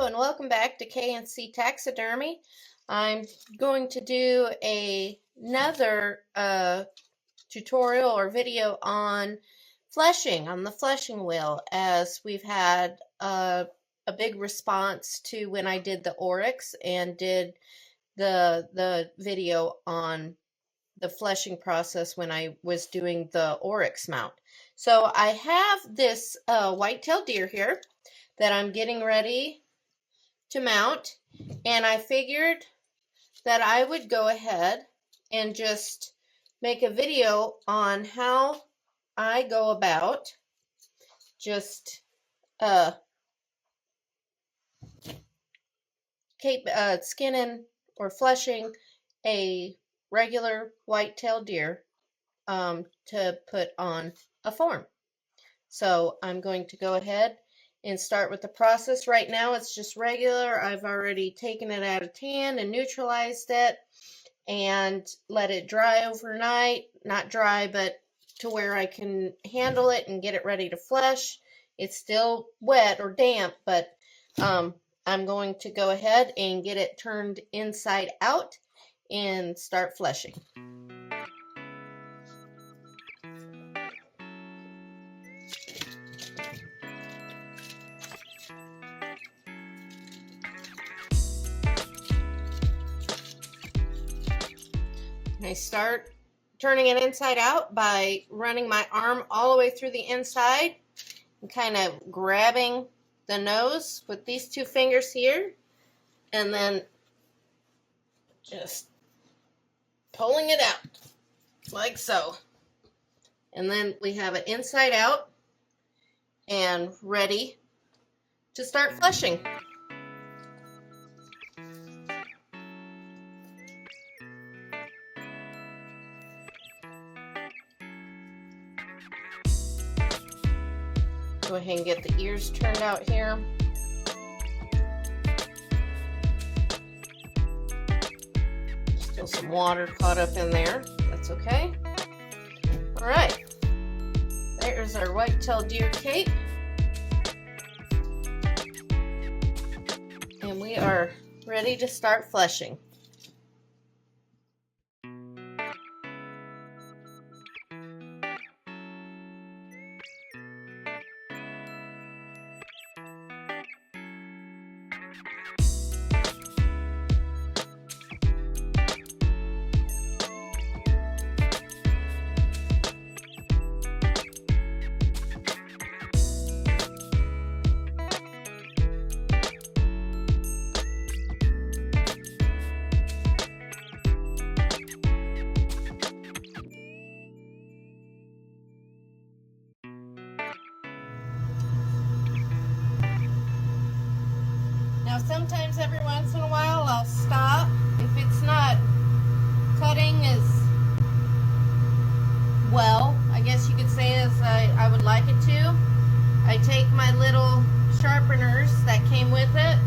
Hello and welcome back to K&C Taxidermy. I'm going to do another tutorial or video on fleshing, on the fleshing wheel, as we've had a big response to when I did the oryx and did the video on the fleshing process when I was doing the oryx mount. So I have this white-tailed deer here that I'm getting ready to mount, and I figured that I would go ahead and just make a video on how I go about just skinning or fleshing a regular white-tailed deer to put on a form. So I'm going to go ahead and start with the process. Right now it's just regular. I've already taken it out of tan and neutralized it and let it dry overnight. Not dry, but to where I can handle it and get it ready to flesh. It's still wet or damp, but I'm going to go ahead and get it turned inside out and start fleshing. I start turning it inside out by running my arm all the way through the inside and kind of grabbing the nose with these two fingers here, and then just pulling it out like so. And then we have it inside out and ready to start fleshing. Go ahead and get the ears turned out here. Still some water caught up in there. That's okay. All right. There's our white-tailed deer cape. And we are ready to start fleshing. Now sometimes every once in a while I'll stop if it's not cutting as well, I guess you could say, as I would like it to. I take my little sharpeners that came with it,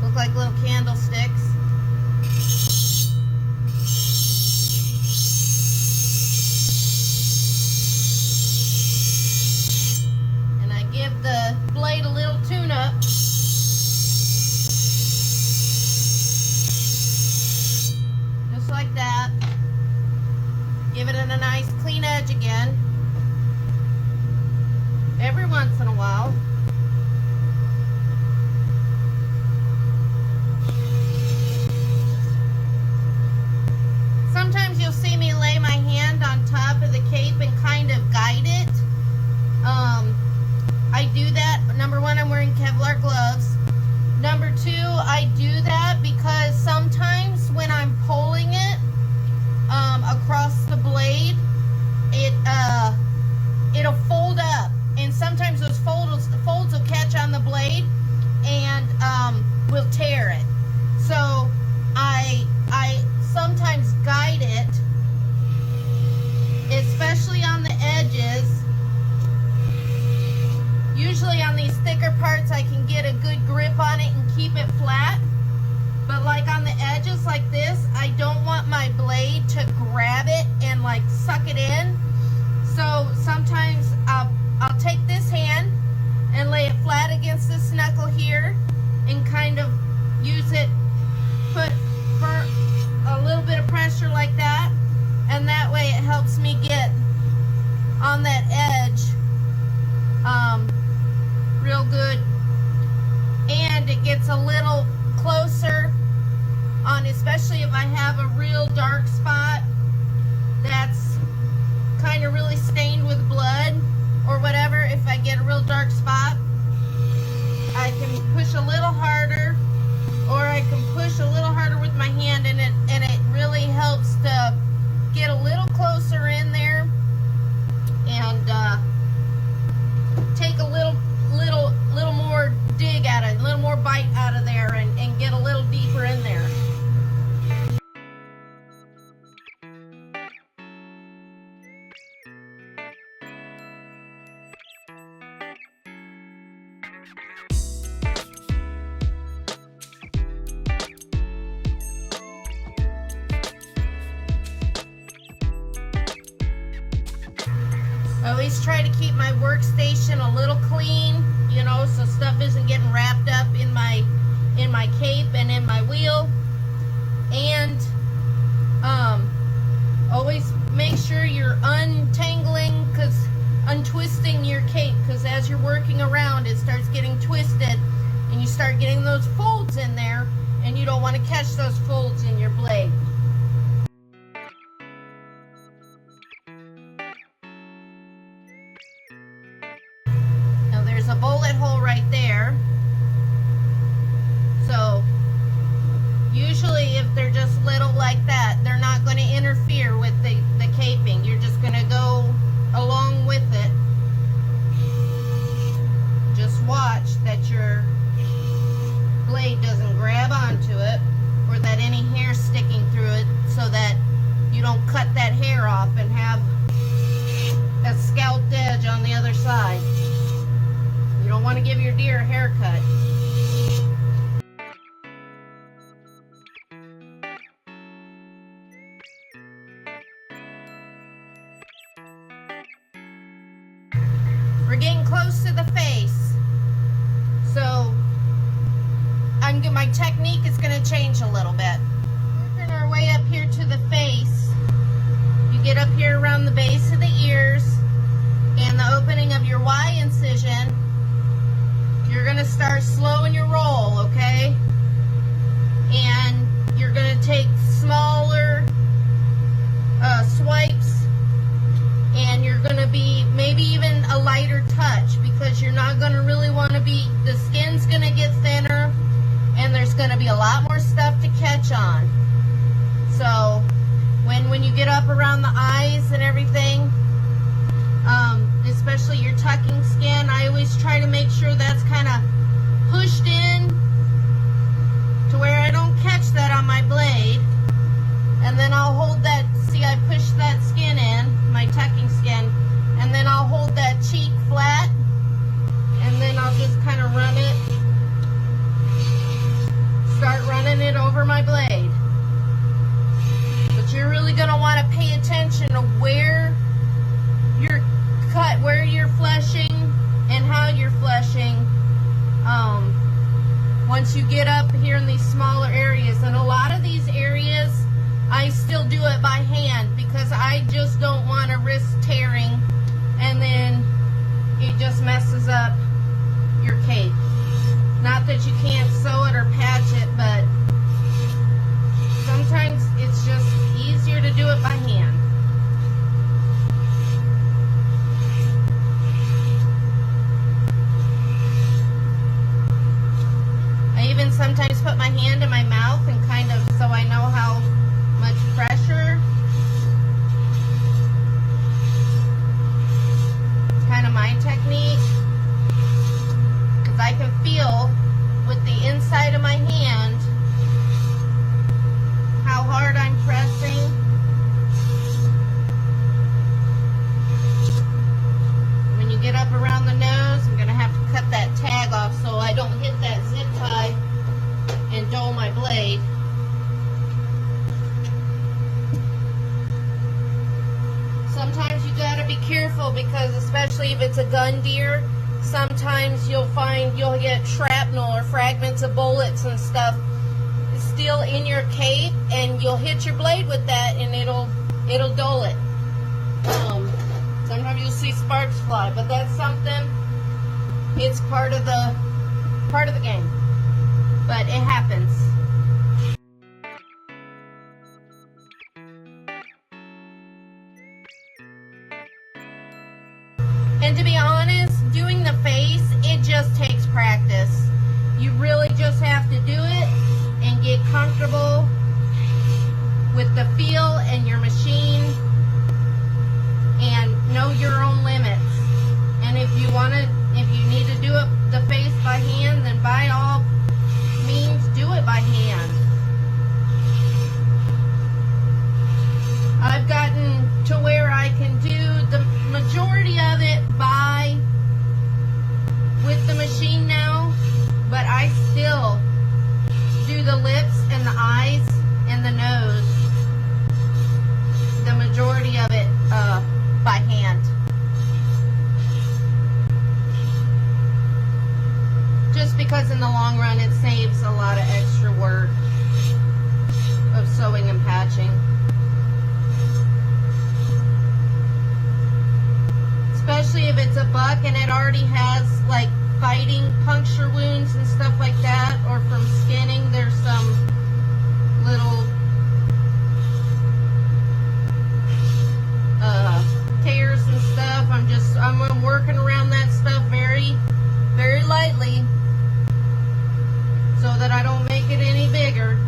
look like little candlesticks, and I give the blade a little tune-up. Like that. Give it a nice clean edge again every once in a while. Sometimes you'll see me lay my hand on top of the cape and kind of guide it. I do that. Number one, I'm wearing Kevlar gloves. Number two, I do that because sometimes when I'm pulling it across the blade, it'll fold up, and sometimes those folds will catch on the blade and will tear it. So I sometimes guide it, especially on the edges. Usually on these thicker parts I can get a good grip on it and keep it flat, but like on the edges like this, I don't want my blade to grab it and like suck it in. So sometimes I'll take this hand and lay it flat against this knuckle here and kind of pressure like that, and that way it helps me get on that edge real good, and it gets a little closer on, especially if I have a real dark spot that's kind of really stained with blood or whatever. If I get a real dark spot, I can push a little harder, or I can push a little harder with my hand, and it really helps to get a little closer in there and take a little more dig out of it, a little more bite out of there, and get a little deeper in there. I always try to keep my workstation a little clean, you know, so stuff isn't getting wrapped up in my cape and in my wheel. And always make sure you're untwisting your cape, because as you're working around, it starts getting twisted and you start getting those folds in there, and you don't want to catch those folds in your blade. There's a bullet hole right there, so usually if they're just little like that, they're not going to interfere with the caping. You're just going to go along with it. Just watch that your blade doesn't grab onto it, or that any hair sticking through it, so that you don't cut that hair off and have a scalped edge on the other side. You don't want to give your deer a haircut. We're getting close to the face, so my technique is going to change a little bit. Working our way up here to the face, you get up here around the base of the ears and the opening of your Y incision. You're going to start slowing your roll, okay? And you're going to take smaller swipes, and you're going to be maybe even a lighter touch, because you're not going to really want to be, the skin's going to get thinner, and there's going to be a lot more stuff to catch on. So when you get up around the eyes and everything, especially your tucking skin, I always try to make sure that's kind of pushed in to where I don't catch that on my blade. And then I'll hold that, see, I push that skin in, my tucking skin, and then I'll hold that cheek flat, and then I'll just kind of run it, start running it over my blade. But you're really going to want to pay attention to where you're cut, where you're fleshing and how you're fleshing once you get up here in these smaller areas. And a lot of these areas I still do it by hand, because I just don't want to risk tearing and then it just messes up your cape. Not that you can't sew it or patch it, but sometimes it's just easier to do it by hand. I even sometimes put my hand in my mouth and kind of, so I know how much pressure. It's kind of my technique, because I can feel with the inside of my hand how hard I'm pressing. When you get up around the nose, I'm going to have to cut that tag off so I don't hit that zip tie and dull my blade. Sometimes you got to be careful, because especially if it's a gun deer, sometimes you'll find you'll get shrapnel or fragments of bullets and stuff steel in your cape, and you'll hit your blade with that, and it'll dull it. Sometimes you'll see sparks fly, but that's something. It's part of the game, but it happens. And to be honest, doing the face, it just takes practice. You really just have to do it and get comfortable with the feel and your machine and know your own limits. And if you need to do it the face by hand, then by all means do it by hand. I've gotten to where I can do the majority of it with the machine now, but I still do the lips and the eyes and the nose, the majority of it by hand. Just because in the long run it saves a lot of extra work of sewing and patching. Especially if it's a buck and it already has like fighting puncture wounds and stuff like that, or from skinning, there's some little tears and stuff. I'm working around that stuff very, very lightly so that I don't make it any bigger.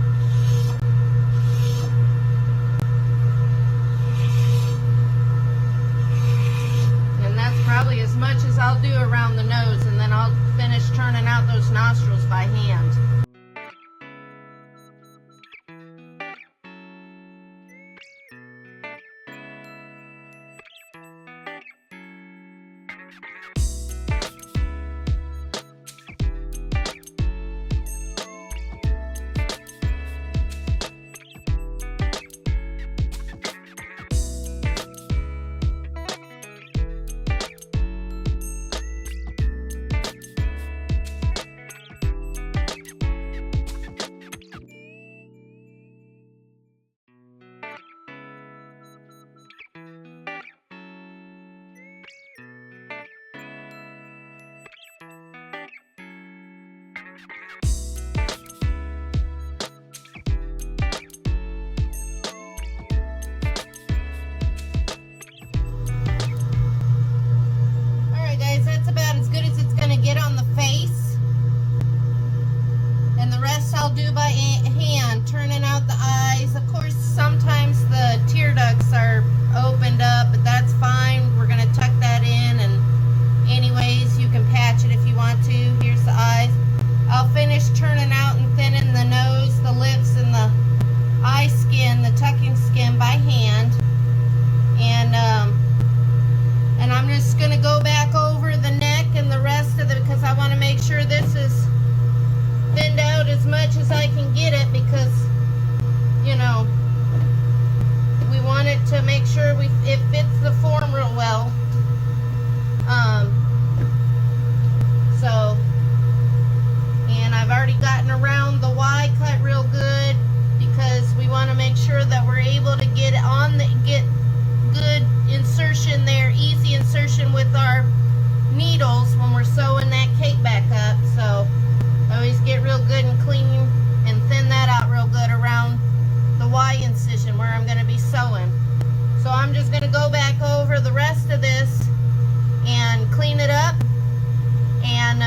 Probably as much as I'll do around the nose, and then I'll finish turning out those nostrils by hand. I'll do by hand, turning out the eyes. Of course, sometimes the tear ducts are opened up, but that's fine. We're going to tuck that in, and anyways, you can patch it if you want to. Here's the eyes. I'll finish turning out and thinning the nose, the lips, and the eye skin, the tucking skin by hand. And I'm just going to go back over the neck and the rest of it, because I want to make sure this is thinned out as much as I can get it, because, you know, we want it to make sure it fits the form real well. And I've already gotten around the Y cut real good, because we want to make sure that we're able to get good insertion there, easy insertion with our needles when we're sewing that cape back up. So always get real good and clean and thin that out real good around the Y incision where I'm going to be sewing. So I'm just going to go back over the rest of this and clean it up and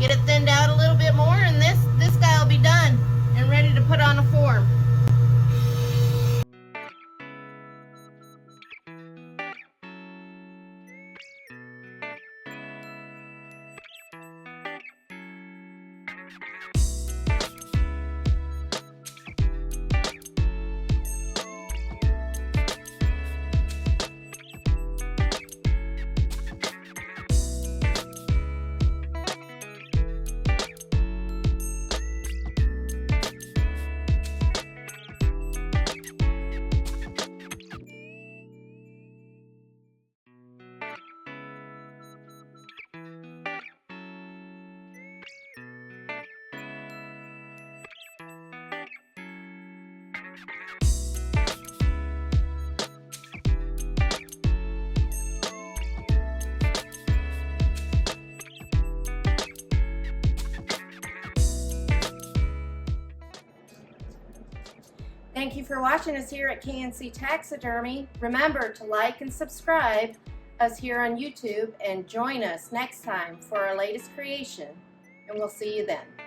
get it thinned out a little bit more, and this guy will be done and ready to put on a form. Thank you for watching us here at K&C Taxidermy. Remember to like and subscribe us here on YouTube and join us next time for our latest creation. And we'll see you then.